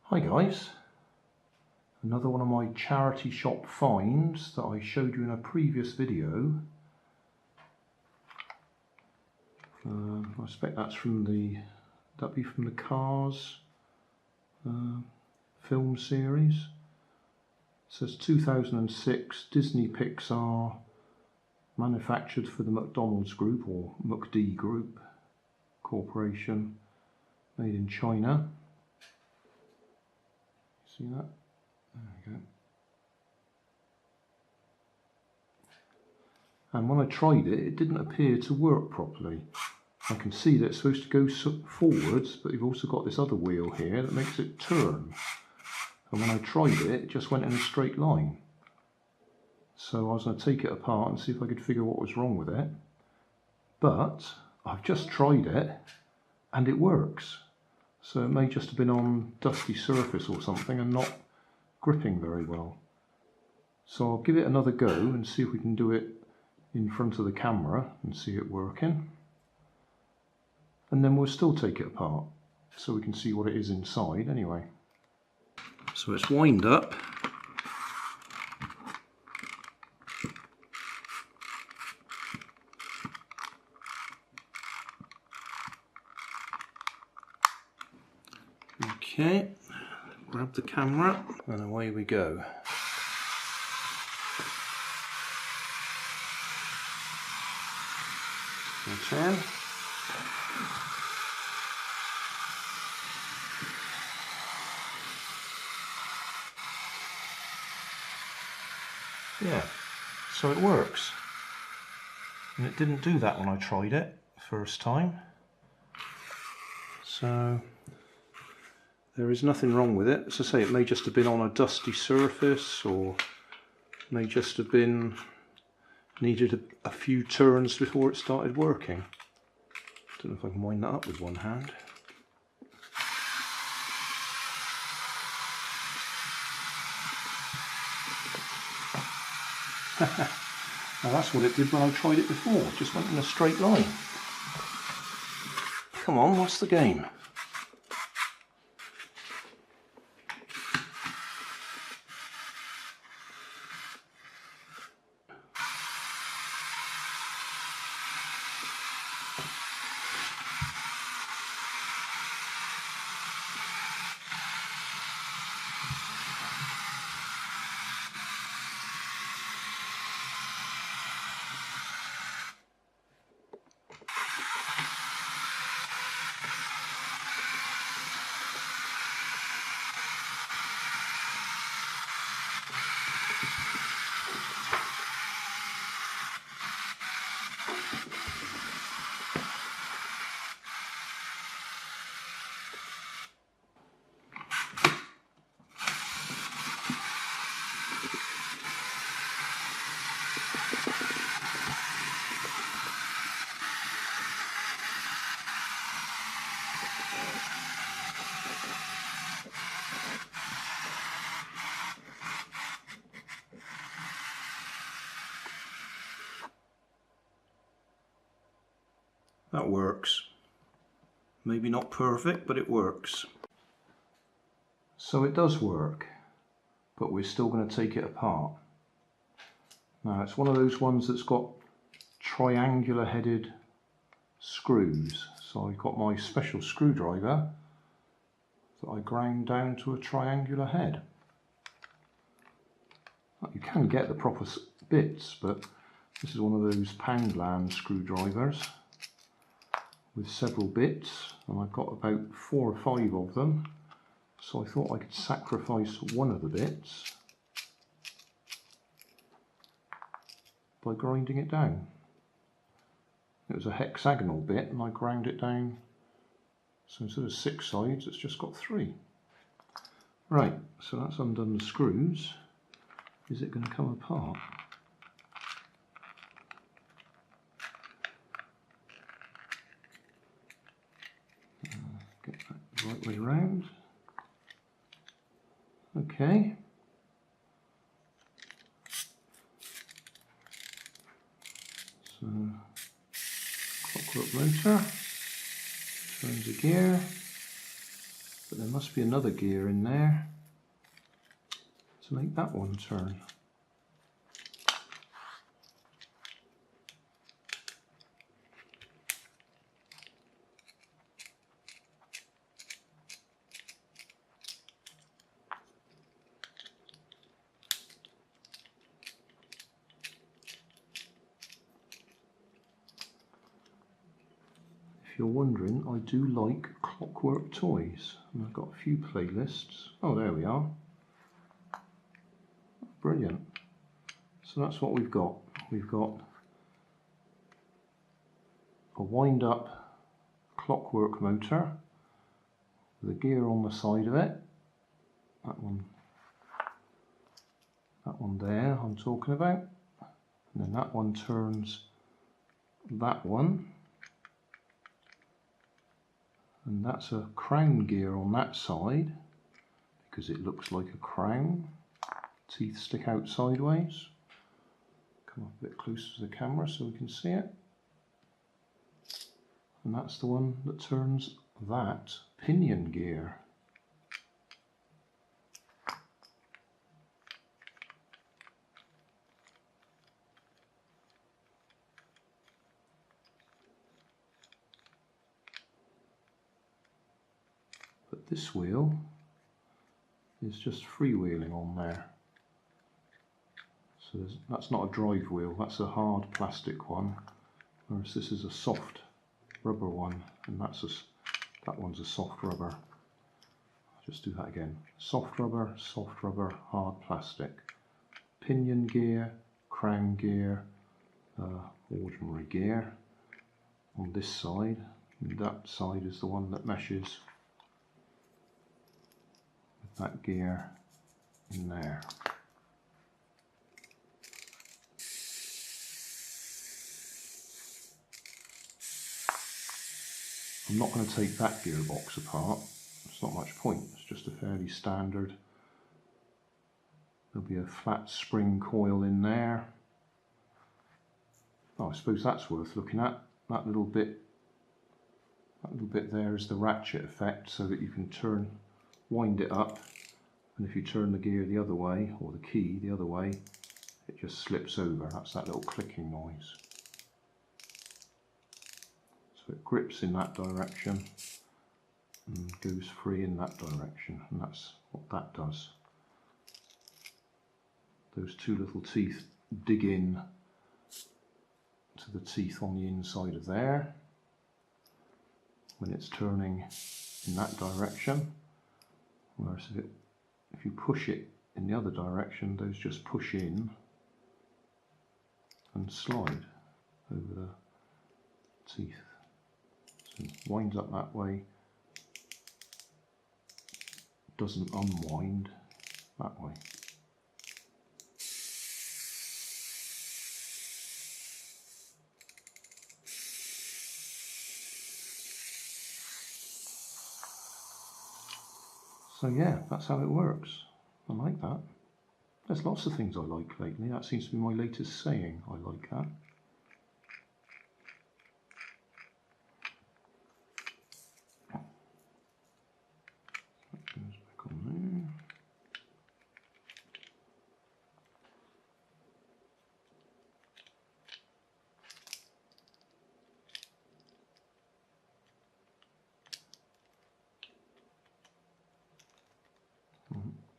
Hi guys, another one of my charity shop finds that I showed you in a previous video. I expect that'd be from the Cars film series. It says 2006 Disney Pixar, manufactured for the McDonald's Group or McD Group Corporation, made in China. See that? There we go. And when I tried it, it didn't appear to work properly. I can see that it's supposed to go forwards, but you've also got this other wheel here that makes it turn. And when I tried it, it just went in a straight line. So I was going to take it apart and see if I could figure what was wrong with it. But I've just tried it and it works. So it may just have been on dusty surface or something and not gripping very well. So I'll give it another go and see if we can do it in front of the camera and see it working. And then we'll still take it apart so we can see what it is inside anyway. So it's wind up. Okay, grab the camera and away we go. Turn. Yeah, so it works. And it didn't do that when I tried it first time. So there is nothing wrong with it. As I say, it may just have been on a dusty surface, or may just have been needed a few turns before it started working. Don't know if I can wind that up with one hand. Now that's what it did when I tried it before, it just went in a straight line. Come on, what's the game? That works. Maybe not perfect, but it works. So it does work, but we're still going to take it apart. Now it's one of those ones that's got triangular headed screws. So I've got my special screwdriver that I ground down to a triangular head. You can get the proper bits, but this is one of those Poundland screwdrivers with several bits, and I've got about 4 or 5 of them, so I thought I could sacrifice one of the bits by grinding it down. It was a hexagonal bit and I ground it down, so instead of 6 sides it's just got 3. Right, so that's undone the screws. Is it going to come apart? Get that the right way round. Okay. So, clockwork motor, turns a gear, But there must be another gear in there to make that one turn. If you're wondering, I do like clockwork toys, and I've got a few playlists. Oh, there we are. Brilliant. So that's what we've got. We've got a wind-up clockwork motor with a gear on the side of it. That one there I'm talking about. And then that one turns that one. And that's a crown gear on that side because it looks like a crown. Teeth stick out sideways. Come up a bit closer to the camera so we can see it. And that's the one that turns that pinion gear. But this wheel is just freewheeling on there. So that's not a drive wheel, that's a hard plastic one, whereas this is a soft rubber one, and that one's a soft rubber. I'll just do that again. Soft rubber, hard plastic. Pinion gear, crown gear, ordinary gear on this side, and that side is the one that meshes with that gear in there. I'm not going to take that gearbox apart, it's not much point, it's just a fairly standard. There'll be a flat spring coil in there. Oh, I suppose that's worth looking at. That little bit there is the ratchet effect, so that you can wind it up, and if you turn the gear the other way, or the key the other way, it just slips over. That's that little clicking noise. So it grips in that direction and goes free in that direction, and that's what that does. Those two little teeth dig in to the teeth on the inside of there when it's turning in that direction, whereas if you push it in the other direction, those just push in and slide over the teeth. So it winds up that way, doesn't unwind that way. So yeah, that's how it works. I like that. There's lots of things I like lately. That seems to be my latest saying. I like that. That goes back on there.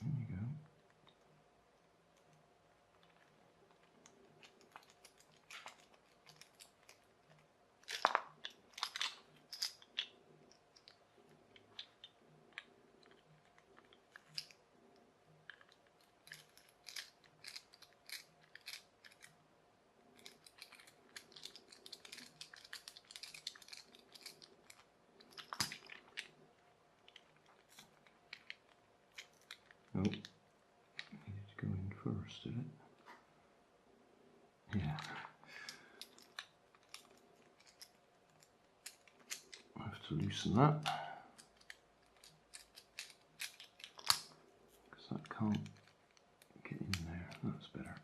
There you go. Oh, I needed to go in first, did it? Yeah. I have to loosen that because that can't get in there. That's better.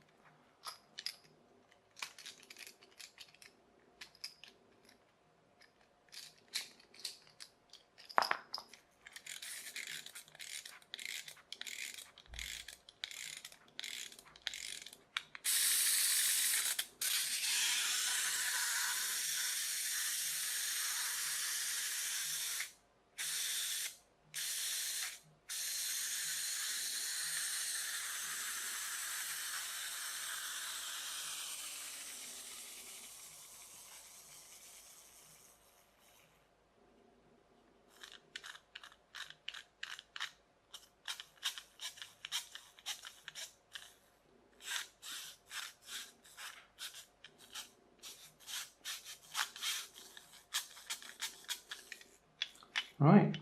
Right,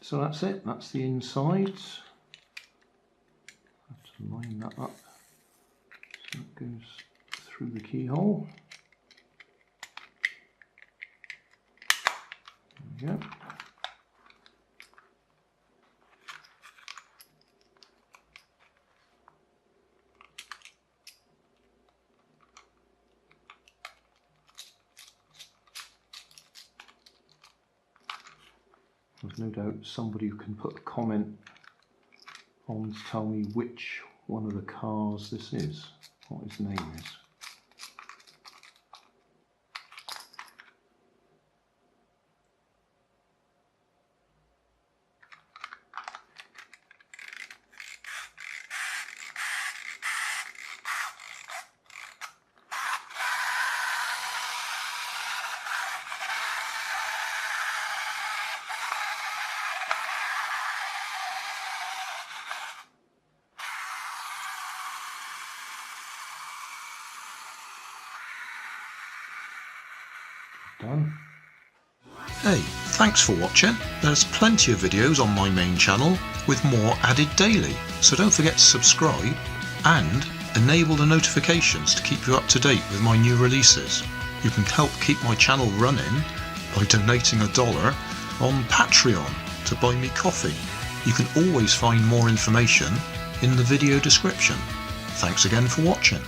so that's it, that's the insides. I have to line that up so it goes through the keyhole. There we go. There's no doubt somebody who can put a comment on to tell me which one of the cars this is, what his name is. Done. Hey, thanks for watching. There's plenty of videos on my main channel with more added daily, so don't forget to subscribe and enable the notifications to keep you up to date with my new releases. You can help keep my channel running by donating $1 on Patreon to buy me coffee. You can always find more information in the video description. Thanks again for watching.